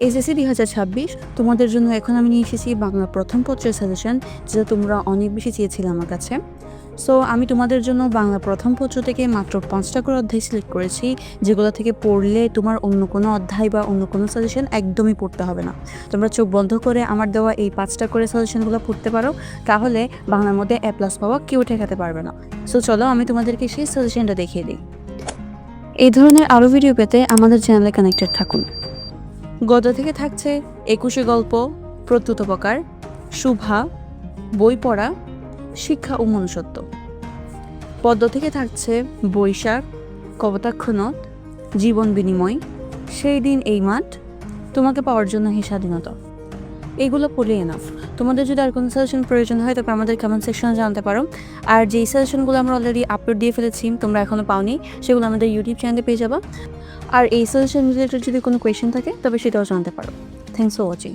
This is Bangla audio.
এসএসসি ২০২৬ তোমাদের জন্য এখন আমি নিয়ে এসেছি বাংলা প্রথম পত্রের সাজেশন, যেটা তোমরা অনেক বেশি চেয়েছিলে আমার কাছে। সো আমি তোমাদের জন্য বাংলা প্রথম পত্র থেকে মাত্র ৫টা করে অধ্যায় সিলেক্ট করেছি, যেগুলো থেকে পড়লে তোমার অন্য কোনো অধ্যায় বা অন্য কোনো সাজেশন একদমই পড়তে হবে না। তোমরা চোখ বন্ধ করে আমার দেওয়া এই ৫টা করে সাজেশনগুলো পড়তে পারো, তাহলে বাংলার মধ্যে A+ পাওয়া কেউ ঠেকাতে পারবে না। সো চলো আমি তোমাদেরকে সেই সাজেশনটা দেখিয়ে দিই। এই ধরনের আরও ভিডিও পেতে আমাদের চ্যানেলে কানেক্টেড থাকুন। গদ্য থেকে থাকছে ২১ গল্প, প্রত্যুতপকার, শুভা, বই পড়া, শিক্ষা ও মনুষ্যত্ব। পদ্য থেকে থাকছে বৈশাখ, কপোতাক্ষ নদ, জীবন বিনিময়, সেই দিন এই মাঠ, তোমাকে পাওয়ার জন্য হে স্বাধীনতা। এগুলো পড়লে এনাফ। তোমাদের যদি আর কোনো সাজেশন প্রয়োজন হয় তবে আমাদের কমেন্ট সেকশনে জানাতে পারো। আর যেই সাজেশনগুলো আমরা অলরেডি আপলোড দিয়ে ফেলেছি, তোমরা এখনও পাওনি, সেগুলো আমাদের ইউটিউব চ্যানেলে পেয়ে যাবা। আর এই সাজেশন রিলেটেড যদি কোনো কোয়েশ্চেন থাকে তবে সেটাও জানতে পারো। Thanks for watching.